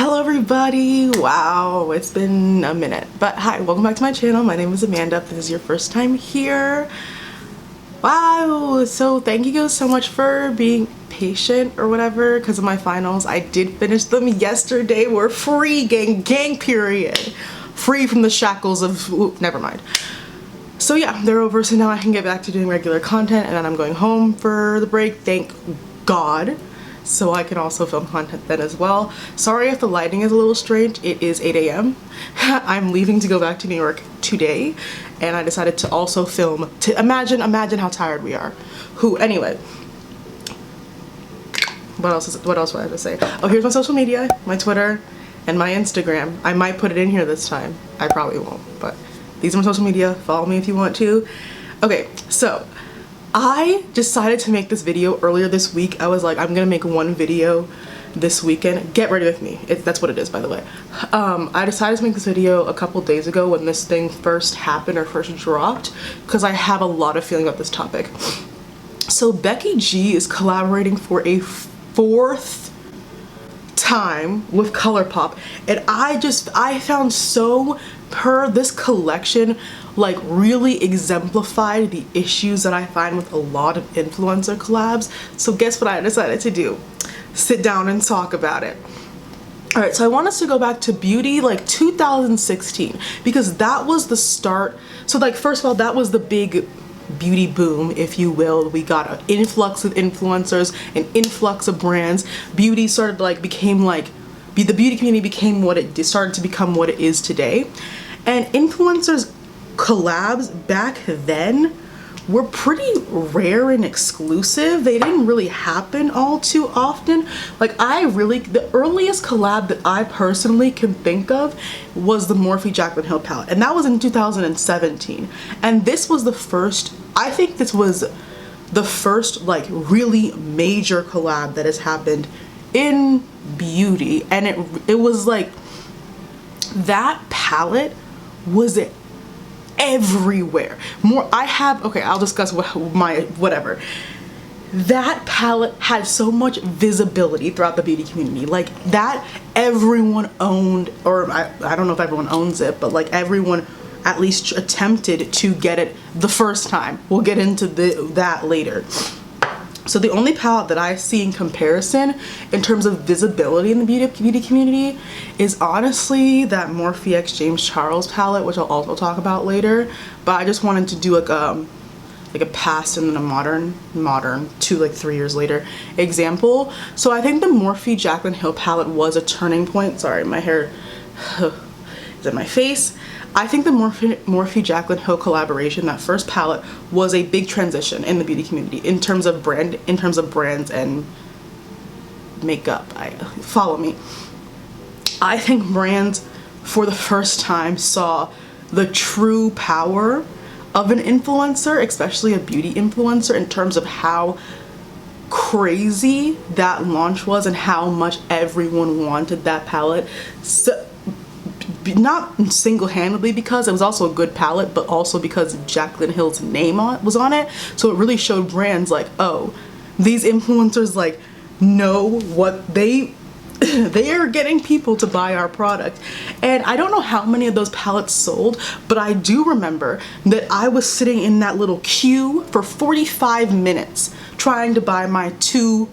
Hello everybody! Wow, it's been a minute. But hi, welcome back to my channel. My name is Amanda. If this is your first time here, wow, so thank you guys so much for being patient or whatever because of my finals. I did finish them yesterday. We're free, gang period. Free from the shackles of, never mind. So yeah, they're over, so now I can get back to doing regular content, and then I'm going home for the break, thank God. So I can also film content then as well. Sorry if the lighting is a little strange. It is 8 a.m. I'm leaving to go back to New York today, and I decided to also film to imagine how tired we are. Anyway. What else would I have to say? Oh, here's my social media, my Twitter, and my Instagram. I might put it in here this time. I probably won't, but these are my social media. Follow me if you want to. Okay, so I decided to make this video earlier this week. I was like, I'm gonna make one video this weekend. Get ready with me. That's what it is, by the way. I decided to make this video a couple days ago when this thing first happened or first dropped, because I have a lot of feeling about this topic. So Becky G is collaborating for a fourth time with ColourPop, and I found this collection like really exemplified the issues that I find with a lot of influencer collabs. So guess what I decided to do? Sit down and talk about it. Alright, so I want us to go back to beauty like 2016 because that was the start. So like, first of all, that was the big beauty boom, if you will. We got an influx of influencers, an influx of brands. Beauty started like the beauty community became what it started to become what it is today. And influencers collabs back then were pretty rare and exclusive. They didn't really happen all too often. Like the earliest collab that I personally can think of was the Morphe Jaclyn Hill palette, and that was in 2017. And this was the first, I think this was the first like really major collab that has happened in beauty. And it was like, that palette was everywhere. I'll discuss whatever. That palette had so much visibility throughout the beauty community. Like that everyone owned, or I don't know if everyone owns it, but like everyone at least attempted to get it the first time. We'll get into that later. So the only palette that I see in comparison in terms of visibility in the beauty community is honestly that Morphe x James Charles palette, which I'll also talk about later. But I just wanted to do like a past and then a modern 2 like 3 years later example. So I think the Morphe Jaclyn Hill palette was a turning point. Sorry, my hair is in my face. I think the Morphe Jaclyn Hill collaboration, that first palette, was a big transition in the beauty community in terms of brands and makeup. Follow me. I think brands for the first time saw the true power of an influencer, especially a beauty influencer, in terms of how crazy that launch was and how much everyone wanted that palette. So, not single-handedly because it was also a good palette, but also because Jaclyn Hill's name was on it. So it really showed brands like, oh, these influencers like know what they are getting people to buy our product. And I don't know how many of those palettes sold, but I do remember that I was sitting in that little queue for 45 minutes trying to buy my two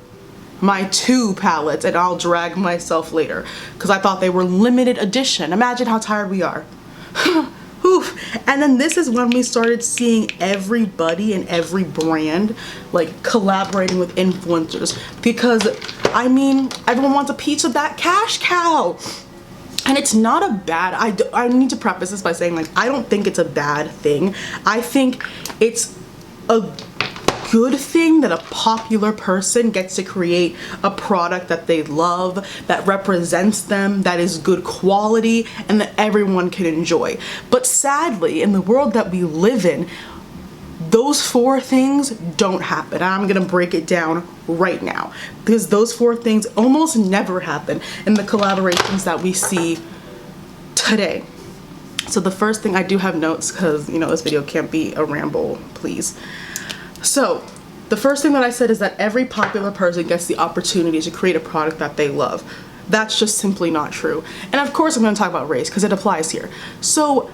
palettes, and I'll drag myself later because I thought they were limited edition. Imagine how tired we are. And then this is when we started seeing everybody and every brand like collaborating with influencers, because I mean, everyone wants a piece of that cash cow. And it's not a bad, I need to preface this by saying, like, I don't think it's a bad thing. I think it's a good thing that a popular person gets to create a product that they love, that represents them, that is good quality, and that everyone can enjoy. But sadly, in the world that we live in, those 4 things don't happen. I'm gonna break it down right now because those 4 things almost never happen in the collaborations that we see today. So the first thing, I do have notes because, you know, this video can't be a ramble, please. So the first thing that I said is that every popular person gets the opportunity to create a product that they love. That's just simply not true. And of course I'm going to talk about race because it applies here. So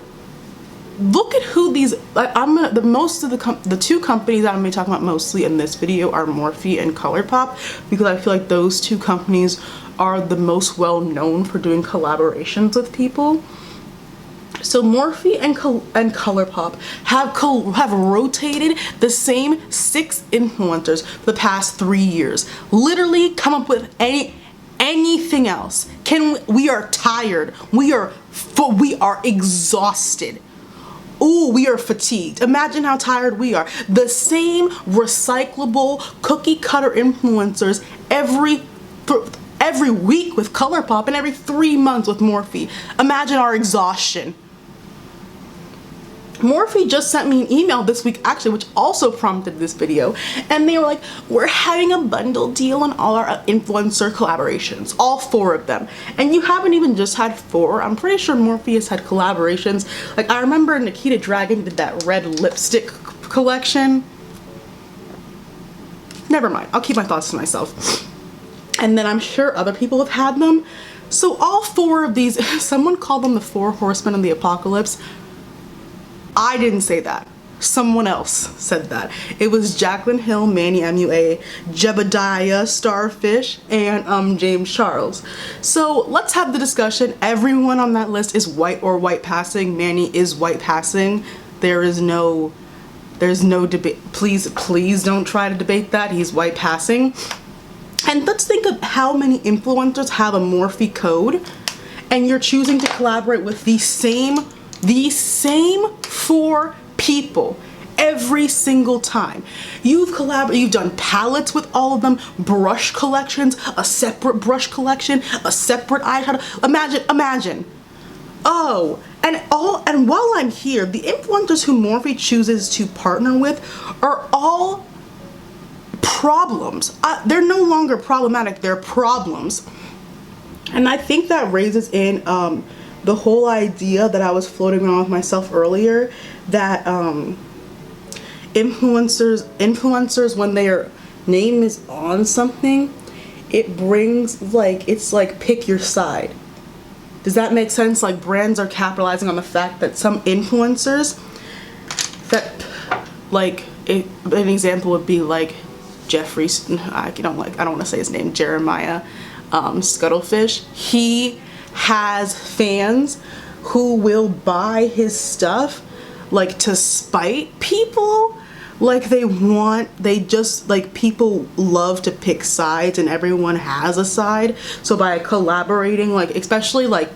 look at who these, the two companies that I'm going to be talking about mostly in this video are Morphe and ColourPop, because I feel like those two companies are the most well known for doing collaborations with people. So Morphe and ColourPop have rotated the same 6 influencers for the past 3 years. Literally come up with anything else. We are tired. We are exhausted. Ooh, we are fatigued. Imagine how tired we are. The same recyclable cookie cutter influencers every week with ColourPop and every 3 months with Morphe. Imagine our exhaustion. Morphe just sent me an email this week actually, which also prompted this video, and they were like, we're having a bundle deal on all our influencer collaborations, all 4 of them. And you haven't even just had 4. I'm pretty sure Morphe has had collaborations. Like, I remember Nikita Dragon did that red lipstick collection. Never mind, I'll keep my thoughts to myself. And then I'm sure other people have had them. So all 4 of these, someone called them the 4 horsemen of the apocalypse. I didn't say that. Someone else said that. It was Jaclyn Hill, Manny MUA, Jebediah Starfish, and James Charles. So let's have the discussion. Everyone on that list is white or white passing. Manny is white passing. There's no debate. Please don't try to debate that. He's white passing. And let's think of how many influencers have a Morphe code, and you're choosing to collaborate with the same 4 people every single time. You've done palettes with all of them, brush collections, a separate brush collection, a separate eyeshadow. Imagine. Oh, and while I'm here, the influencers who Morphe chooses to partner with are all problems. They're no longer problematic, they're problems. And I think that raises in the whole idea that I was floating around with myself earlier, that influencers, when their name is on something, it brings, like, it's like pick your side. Does that make sense? Like, brands are capitalizing on the fact that some influencers that, like, an example would be like Jeffrey, I don't want to say his name, Jeremiah Scuttlefish. He has fans who will buy his stuff, like, to spite people. Like, people love to pick sides, and everyone has a side. So by collaborating, like, especially like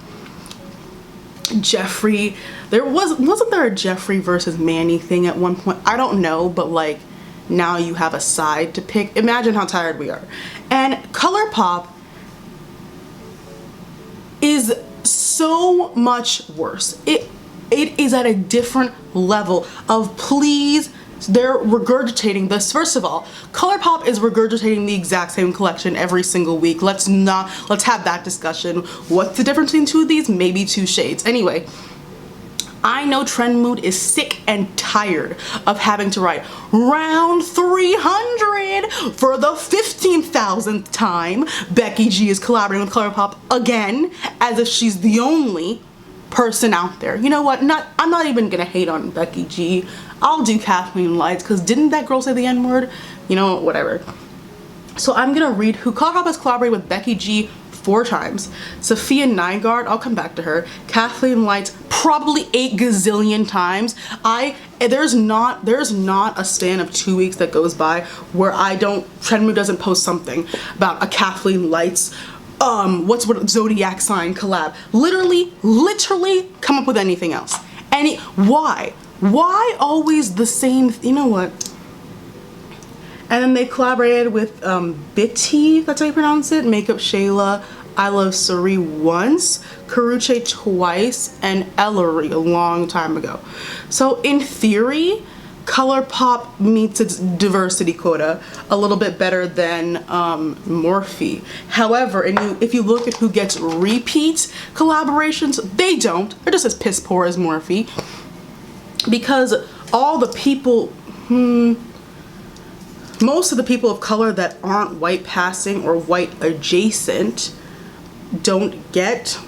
Jeffrey, wasn't there a Jeffrey versus Manny thing at one point? I don't know, but like, now you have a side to pick. Imagine how tired we are. And ColourPop is so much worse. It is at a different level of, please, they're regurgitating this. First of all, ColourPop is regurgitating the exact same collection every single week. Let's have that discussion. What's the difference between 2 of these? Maybe 2 shades. Anyway, I know Trend Mood is sick and tired of having to write round 300 for the 15,000th time. Becky G is collaborating with ColourPop again, as if she's the only person out there. You know what? I'm not even gonna hate on Becky G. I'll do Kathleen Lights, because didn't that girl say the N-word? You know, whatever. So I'm gonna read who ColourPop has collaborated with Becky G 4 times. Sophia Nygaard, I'll come back to her. Kathleen Lights, probably 8 gazillion times. There's not a span of 2 weeks that goes by where Trend Mood doesn't post something about a Kathleen Lights, what zodiac sign collab. Literally come up with anything else. Why always the same? You know what? And then they collaborated with Bitty, that's how you pronounce it, Makeup Shayla, I Love Suri once, Karuche twice, and Ellery a long time ago. So in theory, ColourPop meets its diversity quota a little bit better than Morphe. However, if you look at who gets repeat collaborations, they don't. They're just as piss poor as Morphe. Because all the people, most of the people of color that aren't white passing or white adjacent don't get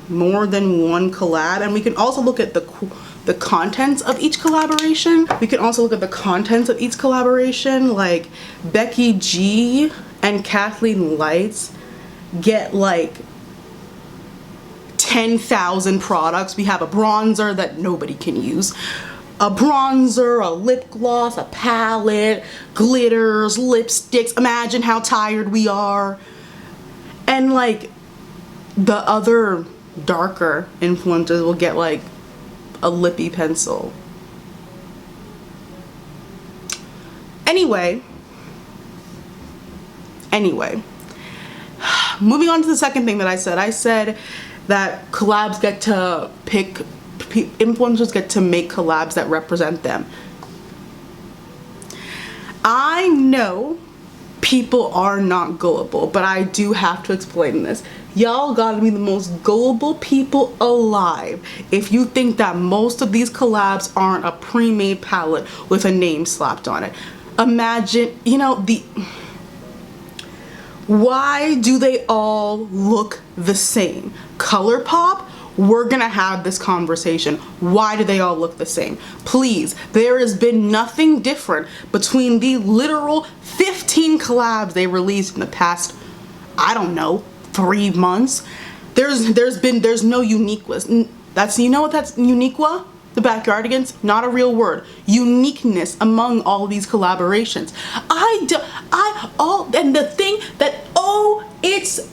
more than one collab. And we can also look at the contents of each collaboration. We can also look at the contents of each collaboration. Like Becky G and Kathleen Lights get like 10,000 products. We have a bronzer that nobody can use, a bronzer, a lip gloss, a palette, glitters, lipsticks. Imagine how tired we are. And like the other darker influencers will get like a lippy pencil. Anyway, moving on to the second thing that I said that collabs get to pick, influencers get to make collabs that represent them. I know people are not gullible, but I do have to explain this. Y'all gotta be the most gullible people alive if you think that most of these collabs aren't a pre-made palette with a name slapped on it. Imagine, you know, why do they all look the same? ColourPop, we're gonna have this conversation. Why do they all look the same? Please, there has been nothing different between the literal 15 collabs they released in the past, I don't know, 3 months. There's no uniqueness. That's, you know what that's uniqua? The Backyardigans, not a real word. Uniqueness among all these collaborations. And the thing that, it's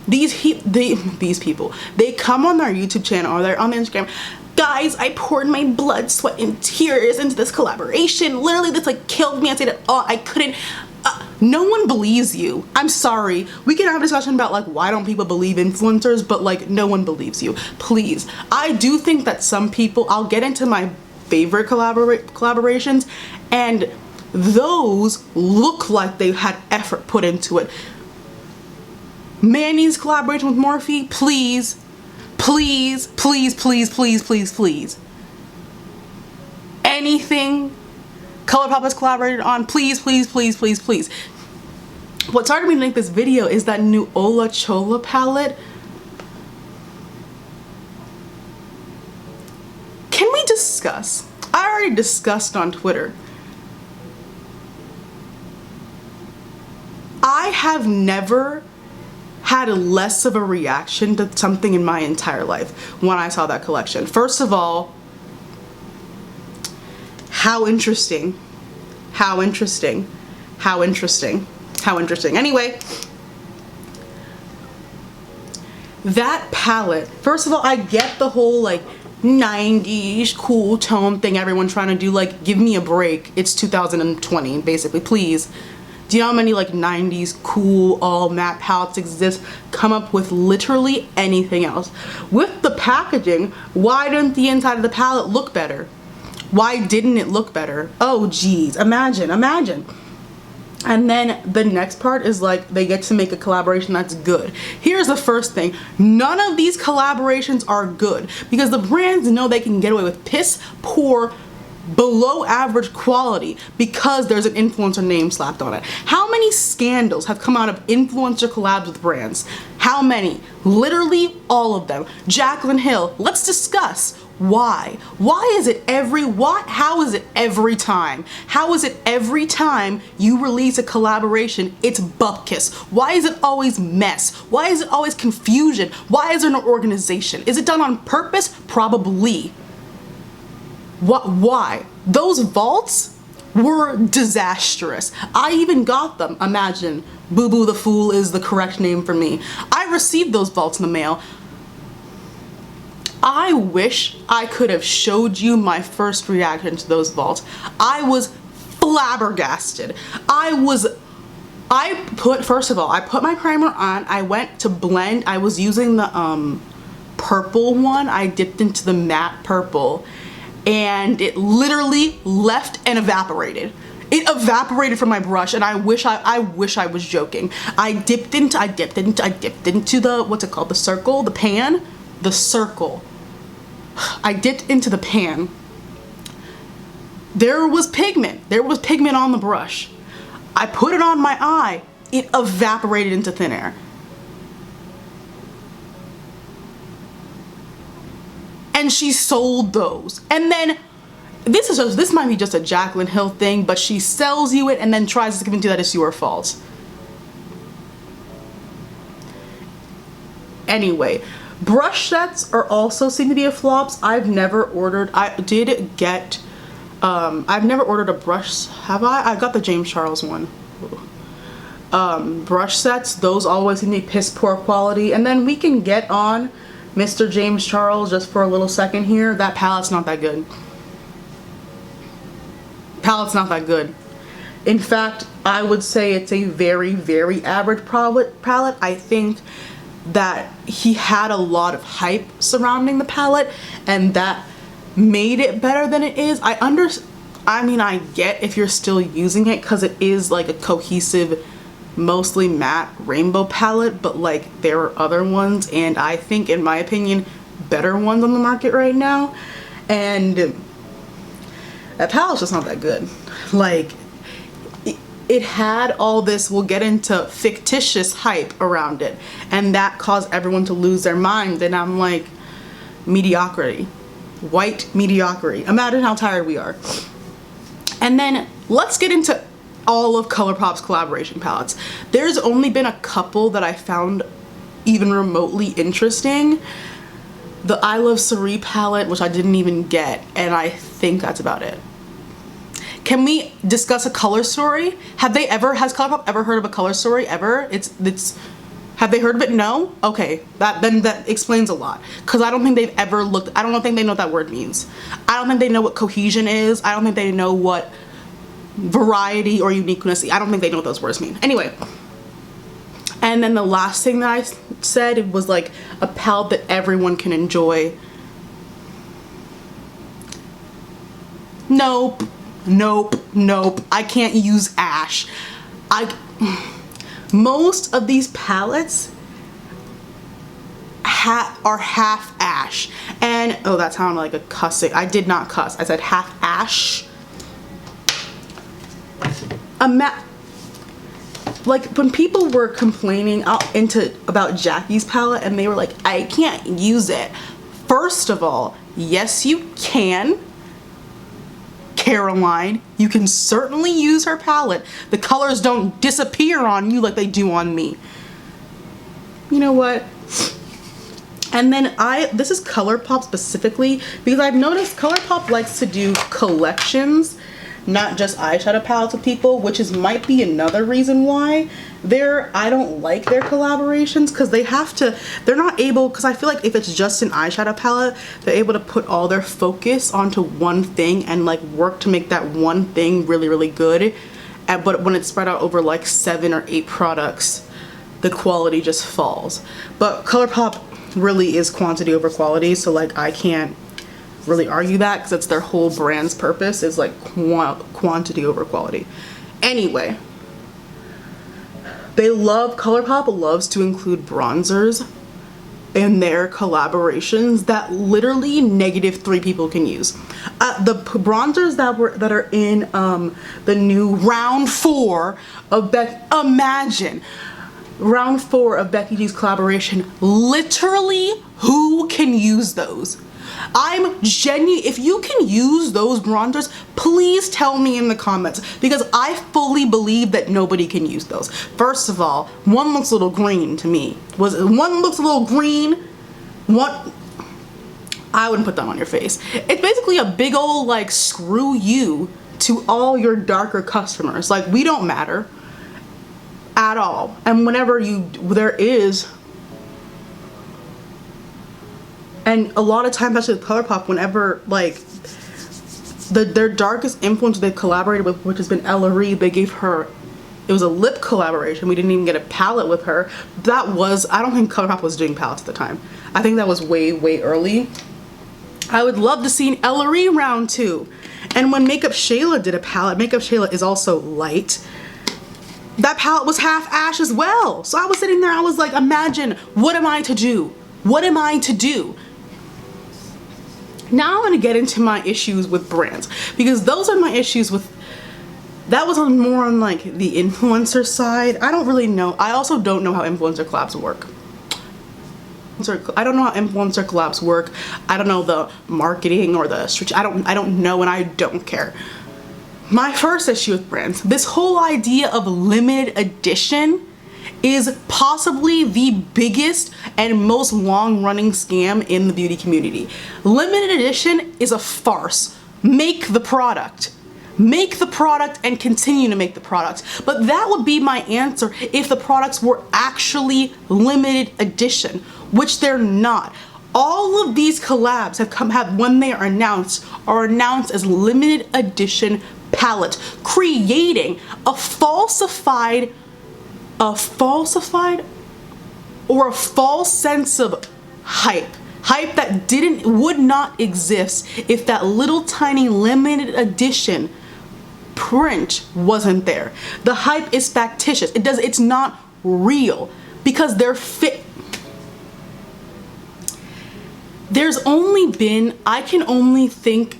these people. They come on their YouTube channel or they're on Instagram. Guys, I poured my blood, sweat, and tears into this collaboration. Literally, this like killed me. I said, I couldn't. No one believes you. I'm sorry. We can have a discussion about like why don't people believe influencers, but like no one believes you. Please. I do think that some people, I'll get into my favorite collaborations, and those look like they had effort put into it. Manny's collaboration with Morphe, please. Please, please, please, please, please, please. Anything ColourPop has collaborated on, please, please, please, please, please. What started me to make this video is that new Ola Chola palette. Can we discuss? I already discussed on Twitter. I have never had less of a reaction to something in my entire life when I saw that collection. First of all, how interesting, how interesting, how interesting, how interesting. Anyway, that palette, first of all, I get the whole like 90s cool tone thing everyone's trying to do. Like, give me a break. It's 2020, basically, please. Do you know how many like 90s cool all matte palettes exist? Come up with literally anything else. With the packaging, why didn't the inside of the palette look better? Why didn't it look better? Oh geez, imagine. And then the next part is like they get to make a collaboration that's good. Here's the first thing. None of these collaborations are good because the brands know they can get away with piss poor, below average quality because there's an influencer name slapped on it. How many scandals have come out of influencer collabs with brands? How many? Literally all of them. Jaclyn Hill, let's discuss. Why? How is it every time? How is it every time you release a collaboration, it's butt kiss? Why is it always mess? Why is it always confusion? Why is there no organization? Is it done on purpose? Probably. Why? Those vaults were disastrous. I even got them. Imagine, Boo Boo the Fool is the correct name for me. I received those vaults in the mail. I wish I could have showed you my first reaction to those vaults. I was flabbergasted. First of all, I put my primer on. I went to blend. I was using the purple one. I dipped into the matte purple, and it literally left and evaporated. It evaporated from my brush, and I wish I was joking. I dipped into the, what's it called? The circle, the pan, the circle. I dipped into the pan. There was pigment. There was pigment on the brush. I put it on my eye. It evaporated into thin air. and she sold those. And then this might be just a Jaclyn Hill thing, but she sells you it and then tries to convince you that it's your fault. Anyway, brush sets are also seem to be a flops. I've never ordered, I've never ordered a brush, have I? I got the James Charles one. Brush sets, those always seem to be piss poor quality. And then we can get on Mr. James Charles just for a little second here. That palette's not that good. Palette's not that good. In fact, I would say it's a very, very average palette. I think that he had a lot of hype surrounding the palette and that made it better than it is. I mean, I get if you're still using it because it is like a cohesive, mostly matte rainbow palette, but like there are other ones, and I think, in my opinion, better ones on the market right now. And that palette's just not that good. Like, it had all this, we'll get into fictitious hype around it, and that caused everyone to lose their mind. And I'm like, mediocrity. White mediocrity. Imagine how tired we are. And then let's get into all of ColourPop's collaboration palettes. There's only been a couple that I found even remotely interesting. The I Love Cerie palette, which I didn't even get, and I think that's about it. Can we discuss a color story? Has ColourPop ever heard of a color story ever? Have they heard of it? No? Okay, then that explains a lot. Because I don't think they've ever looked, I don't think they know what that word means. I don't think they know what cohesion is. I don't think they know what variety or uniqueness, I don't think they know what those words mean. Anyway, and then the last thing that I said, it was like a palette that everyone can enjoy. Nope, nope, nope. I can't use ash. Most of these palettes are half ash. And, oh, that sounded like a cussing. I did not cuss. I said half ash. Like, when people were complaining about Jackie's palette and they were like, I can't use it. First of all, yes, you can. Caroline, you can certainly use her palette. The colors don't disappear on you like they do on me. You know what? And then this is ColourPop specifically, because I've noticed ColourPop likes to do collections, not just eyeshadow palettes with people, which might be another reason why I don't like their collaborations, because they're not able, because I feel like if it's just an eyeshadow palette, they're able to put all their focus onto one thing and like work to make that one thing really, really good. But when it's spread out over like 7 or 8 products, the quality just falls. But ColourPop really is quantity over quality, so like I can't really argue that, because that's their whole brand's purpose, is like quantity over quality. Anyway, ColourPop loves to include bronzers in their collaborations that literally -3 people can use. The bronzers that are in the new round 4 of round 4 of Becky G's collaboration, literally who can use those? I'm genuine. If you can use those bronzers, please tell me in the comments, because I fully believe that nobody can use those. First of all, one looks a little green to me. One looks a little green. I wouldn't put that on your face. It's basically a big old like screw you to all your darker customers. Like, we don't matter at all. And whenever and a lot of times, especially with ColourPop, whenever like their darkest influence they've collaborated with, which has been Ella Reed, they gave her, it was a lip collaboration. We didn't even get a palette with her. I don't think ColourPop was doing palettes at the time. I think that was way, way early. I would love to see an Ella Reed round 2. And when Makeup Shayla did a palette, Makeup Shayla is also light. That palette was half ash as well. So I was sitting there, I was like, imagine, what am I to do? What am I to do? Now I'm going to get into my issues with brands, because those are my issues with, that was more on like the influencer side. I don't really know. I also don't know how influencer collabs work. I don't know how influencer collabs work. I don't know the marketing or the strategy. I don't know, and I don't care. My first issue with brands, this whole idea of limited edition is possibly the biggest and most long-running scam in the beauty community. Limited edition is a farce. Make the product. Make the product and continue to make the product. But that would be my answer if the products were actually limited edition, which they're not. All of these collabs have when they are announced as limited edition palettes, creating a falsified or a false sense of hype that would not exist if that little tiny limited edition print wasn't there. The hype is factitious. It's not real because I can only think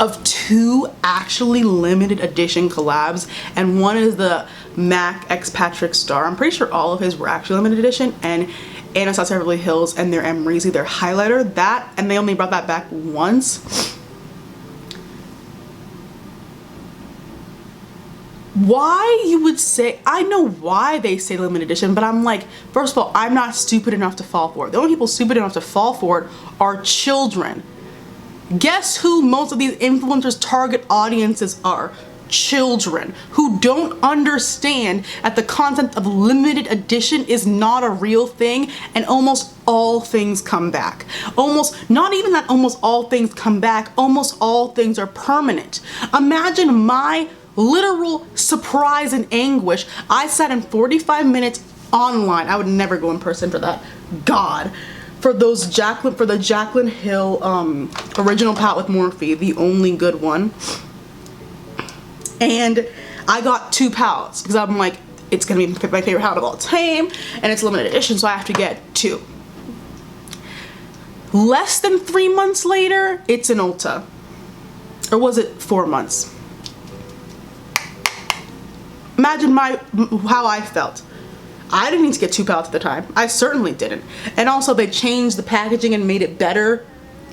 of 2 actually limited edition collabs, and one is the MAC x Patrick Star. I'm pretty sure all of his were actually limited edition, and Anastasia Beverly Hills and their Amrezy, their highlighter, that, and they only brought that back once. Why you would say, I know why they say limited edition, but I'm like, first of all, I'm not stupid enough to fall for it. The only people stupid enough to fall for it are children. Guess who most of these influencers' target audiences are? Children who don't understand that the concept of limited edition is not a real thing, and almost all things come back. Not even that almost all things come back, almost all things are permanent. Imagine my literal surprise and anguish. I sat in 45 minutes online. I would never go in person for that. God. For the Jaclyn Hill original palette with Morphe, the only good one. And I got 2 palettes because I'm like, it's gonna be my favorite palette of all time, and it's limited edition, so I have to get 2. Less than 3 months later, it's an Ulta. Or was it 4 months? Imagine how I felt. I didn't need to get 2 palettes at the time. I certainly didn't. And also they changed the packaging and made it better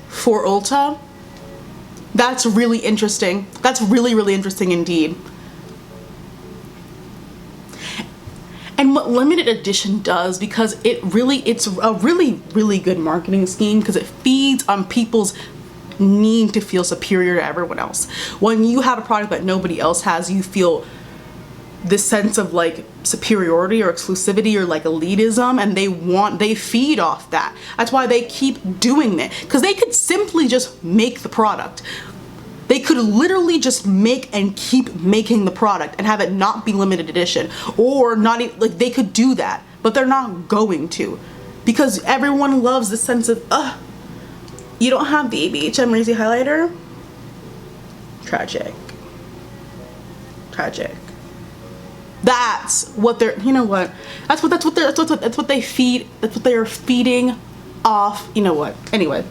for Ulta. That's really interesting. That's really, really interesting indeed. And what limited edition does, because it's a really, really good marketing scheme, because it feeds on people's need to feel superior to everyone else. When you have a product that nobody else has, you feel this sense of like superiority or exclusivity or like elitism, and they feed off that. That's why they keep doing it, because they could simply just make the product. They could literally just make and keep making the product and have it not be limited edition, or not even, like, they could do that, but they're not going to, because everyone loves the sense of, you don't have the ABH Amrezy highlighter? Tragic. That's what they're, you know what? That's what they feed. That's what they are feeding off. You know what? Anyway,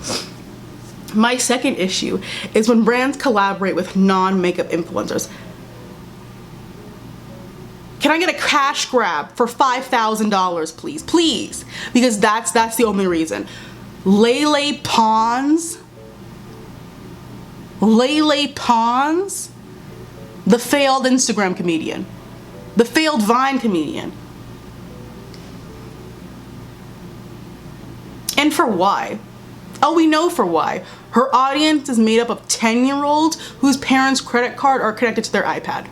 my second issue is when brands collaborate with non-makeup influencers. Can I get a cash grab for $5,000, please? Please, because that's the only reason. Lele Pons, the failed Instagram comedian. The failed Vine comedian. And for why? Oh, we know for why. Her audience is made up of 10-year-olds whose parents' credit card are connected to their iPad.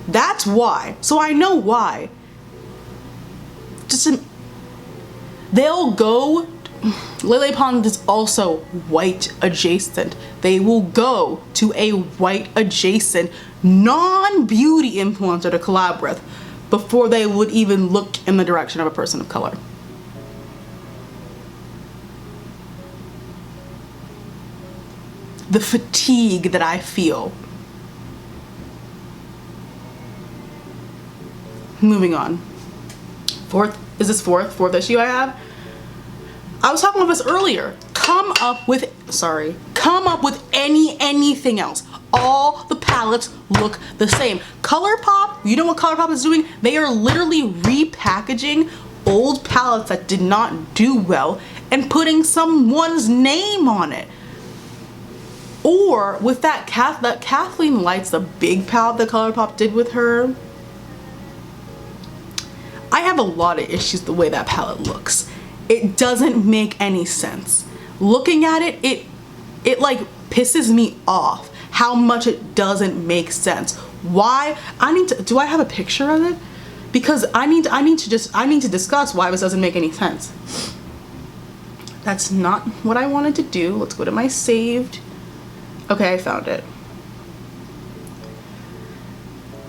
That's why. So I know why. They'll go. Lele Pons is also white adjacent. They will go to a white adjacent non-beauty influencer to collab with before they would even look in the direction of a person of color. The fatigue that I feel. Moving on. Fourth issue I have? I was talking about this earlier. Come up with anything else. All the palettes look the same. ColourPop, you know what ColourPop is doing? They are literally repackaging old palettes that did not do well and putting someone's name on it. Or with that Kathleen Light's, the big palette that ColourPop did with her, I have a lot of issues the way that palette looks. It doesn't make any sense. Looking at it, it like pisses me off how much it doesn't make sense. Why? Do I have a picture of it? Because I need to discuss why this doesn't make any sense. That's not what I wanted to do. Let's go to my saved. Okay, I found it.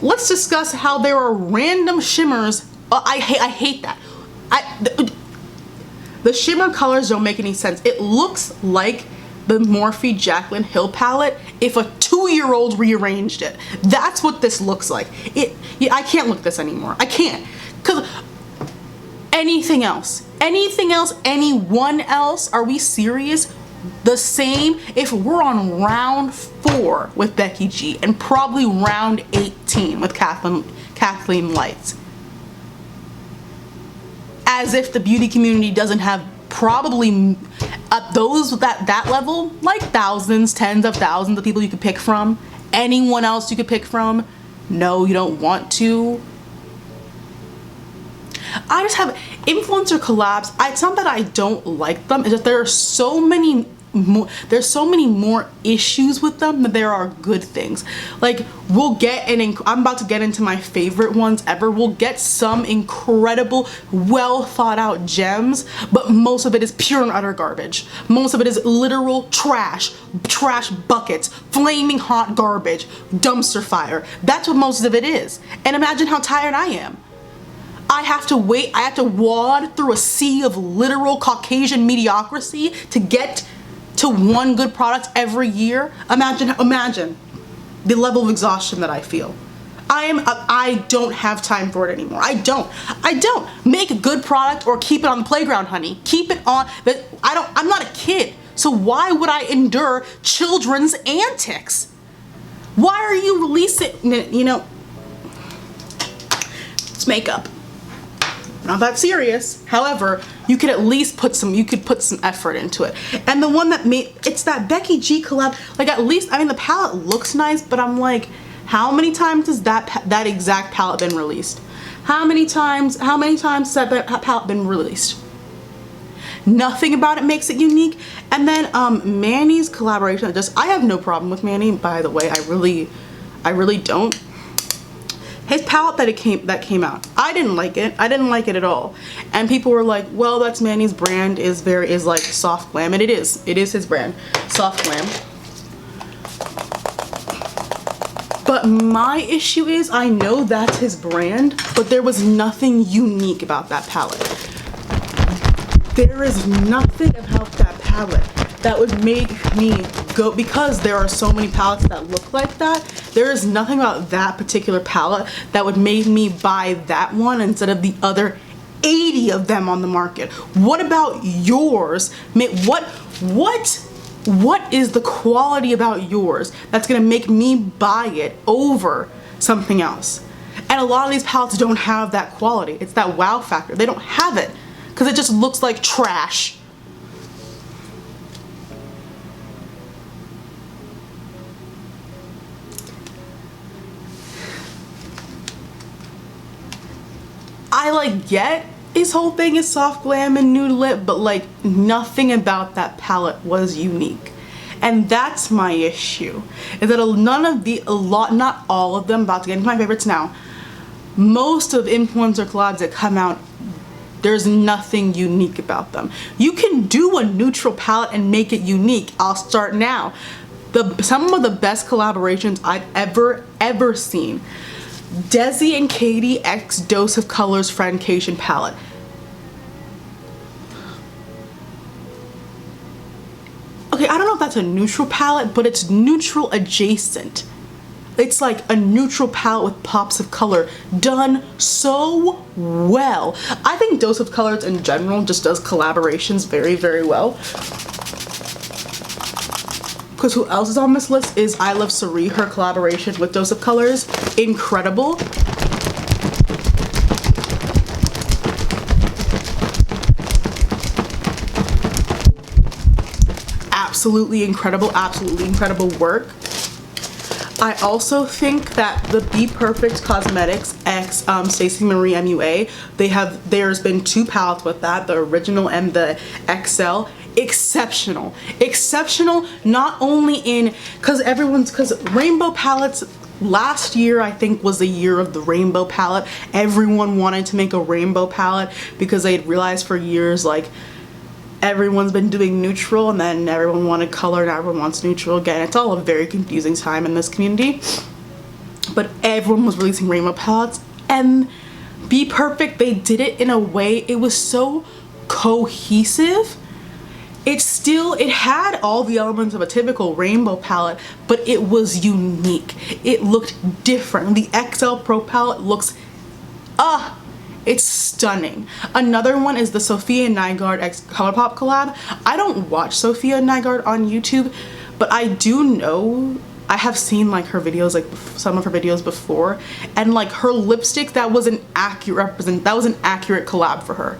Let's discuss how there are random shimmers. I hate that. The shimmer colors don't make any sense. It looks like the Morphe Jaclyn Hill palette if a 2-year-old rearranged it. That's what this looks like. I can't look at this anymore. I can't. Because anything else, anyone else, are we serious? The same if we're on round 4 with Becky G and probably round 18 with Kathleen Lights. As if the beauty community doesn't have probably at that level, like thousands, tens of thousands of people you could pick from. Anyone else you could pick from? No, you don't want to. I just have influencer collabs. It's not that I don't like them, it's that there are so many more issues with them than there are good things. Like, we'll get I'm about to get into my favorite ones ever. We'll get some incredible, well thought out gems, but most of it is pure and utter garbage. Most of it is literal trash buckets, flaming hot garbage, dumpster fire. That's what most of it is. And imagine how tired I am. I have to wade through a sea of literal Caucasian mediocrity to get to one good product every year. Imagine the level of exhaustion that I feel. I don't have time for it anymore. I don't. Make a good product or keep it on the playground, honey. Keep it on. I'm not a kid, so why would I endure children's antics? Why are you releasing, it's makeup. Not that serious. However, you could at least put some effort into it. And the one that it's that Becky G collab, like, at least, the palette looks nice, but I'm like, how many times has that exact palette been released? How many times has that palette been released? Nothing about it makes it unique. And then Manny's collaboration, I have no problem with Manny, by the way. I really don't. His palette that came out, I didn't like it. I didn't like it at all. And people were like, well, that's Manny's brand, is like soft glam. And it is his brand, soft glam. But my issue is, I know that's his brand, but there was nothing unique about that palette. There is nothing about that palette that would make me go, because there are so many palettes that look like that, there is nothing about that particular palette that would make me buy that one instead of the other 80 of them on the market. What about yours? What is the quality about yours that's gonna make me buy it over something else? And a lot of these palettes don't have that quality. It's that wow factor. They don't have it because it just looks like trash. I get his whole thing is soft glam and nude lip, but like nothing about that palette was unique. And that's my issue, is that not all of them, about to get into my favorites now, most of influencer collabs that come out, there's nothing unique about them. You can do a neutral palette and make it unique. I'll start now. Some of the best collaborations I've ever seen. Desi and Katie X Dose of Colors Friendcation palette. Okay, I don't know if that's a neutral palette, but it's neutral adjacent. It's like a neutral palette with pops of color done so well. I think Dose of Colors in general just does collaborations very, very well. Because who else is on this list is I Love Cerie, her collaboration with Dose of Colors. Incredible. absolutely incredible work. I also think that the Be Perfect Cosmetics x Stacey Marie MUA, there's been 2 palettes with that, the original and the XL. Exceptional, not only in, because rainbow palettes, last year I think was the year of the rainbow palette. Everyone wanted to make a rainbow palette because they had realized for years, like, everyone's been doing neutral and then everyone wanted color and everyone wants neutral again. It's all a very confusing time in this community, but everyone was releasing rainbow palettes, and Be Perfect, they did it in a way, it was so cohesive. It had all the elements of a typical rainbow palette, but it was unique. It looked different. The XL Pro palette looks it's stunning. Another one is the Sophia Nygaard x ColourPop collab. I don't watch Sophia Nygaard on YouTube, but I do know, I have seen like her videos, like some of her videos before, and like her lipstick, that was an accurate collab for her.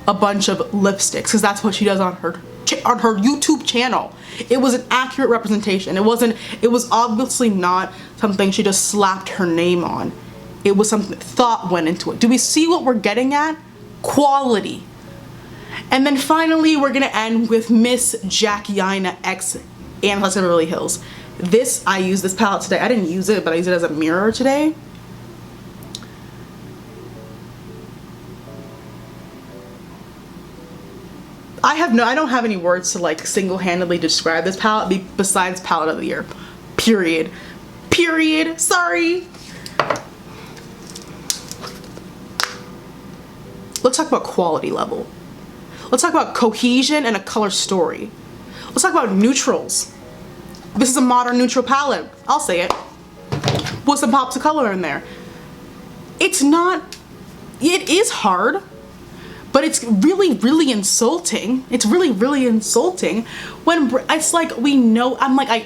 A bunch of lipsticks, because that's what she does on her YouTube channel. It was an accurate representation. It was obviously not something she just slapped her name on. It was something, thought went into it. Do we see what we're getting at? Quality. And then finally, we're gonna end with Miss Jackiana x Amethyst Beverly Hills. I used this palette today. I didn't use it, but I used it as a mirror today. I don't have any words to like single-handedly describe this palette besides palette of the year. Period. Sorry. Let's talk about quality level. Let's talk about cohesion and a color story. Let's talk about neutrals. This is a modern neutral palette. I'll say it. With some pops of color in there. It is hard, but it's really insulting. It's really insulting when it's like, we know,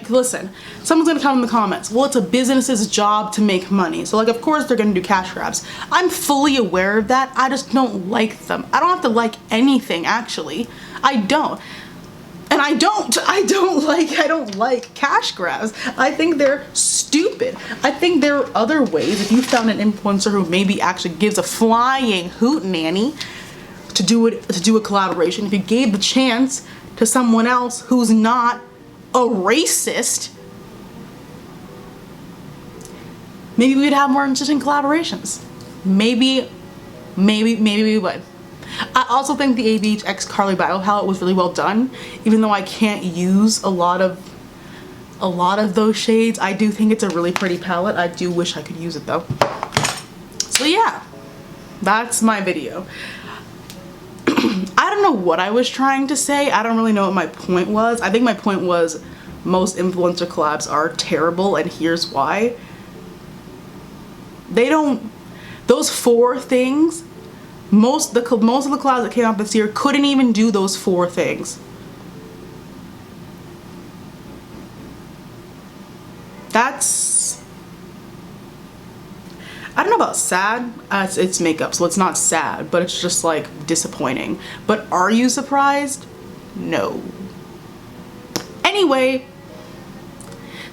listen, someone's gonna come in the comments, well, it's a business's job to make money, so like of course they're gonna do cash grabs. I'm fully aware of that. I just don't like them. I don't have to like anything, actually. I don't. And I don't like cash grabs. I think they're stupid. I think there are other ways. If you found an influencer who maybe actually gives a flying hoot nanny to do a collaboration, if you gave the chance to someone else who's not a racist, maybe we'd have more interesting collaborations. Maybe we would. I also think the ABH x Carly Bio palette was really well done. Even though I can't use a lot of those shades, I do think it's a really pretty palette. I do wish I could use it though. So yeah, that's my video. I don't know what I was trying to say. I don't really know what my point was. I think my point was most influencer collabs are terrible, and here's why. Those 4 things, most of the collabs that came out this year couldn't even do those 4 things. That's, I don't know about sad. It's makeup, so it's not sad, but it's just like disappointing. But are you surprised? No. Anyway,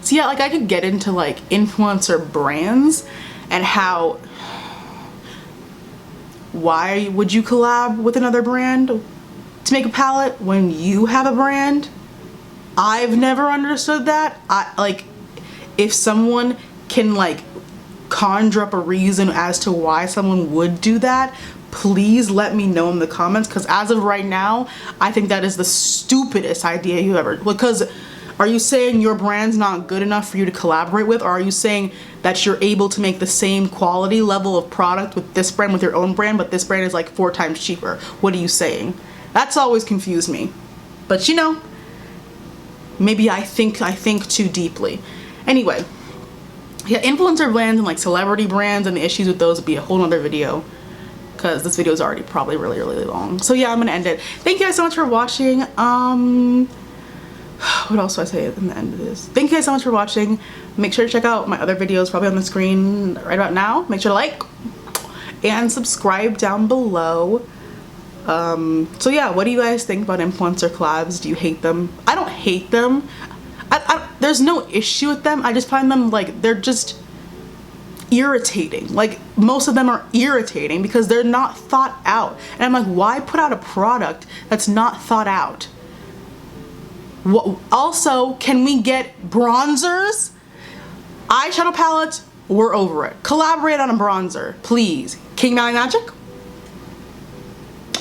so yeah, like I could get into like influencer brands and how, why would you collab with another brand to make a palette when you have a brand? I've never understood that. If someone can like conjure up a reason as to why someone would do that, please let me know in the comments, because as of right now, I think that is the stupidest idea you ever, because are you saying your brand's not good enough for you to collaborate with, or are you saying that you're able to make the same quality level of product with this brand, with your own brand, but this brand is like 4 times cheaper? What are you saying? That's always confused me. But you know, maybe I think too deeply. Anyway, yeah, influencer brands and like celebrity brands and the issues with those would be a whole nother video, because this video is already probably really long. So yeah, I'm gonna end it. Thank you guys so much for watching. What else do I say in the end of this? Thank you guys so much for watching. Make sure to check out my other videos probably on the screen right about now. Make sure to like and subscribe down below. So yeah, what do you guys think about influencer collabs? Do you hate them? I don't hate hate them. There's no issue with them. I just find them like, they're just irritating. Like, most of them are irritating because they're not thought out. And I'm like, why put out a product that's not thought out? Also, can we get bronzers? Eyeshadow palettes, we're over it. Collaborate on a bronzer, please. King Valley Magic?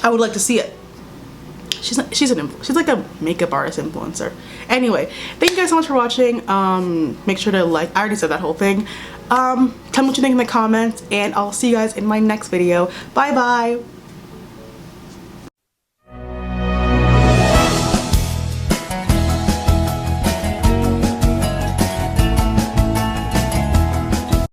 I would like to see it. She's like a makeup artist influencer. Anyway, thank you guys so much for watching. Make sure to like, I already said that whole thing. Tell me what you think in the comments, and I'll see you guys in my next video. Bye bye.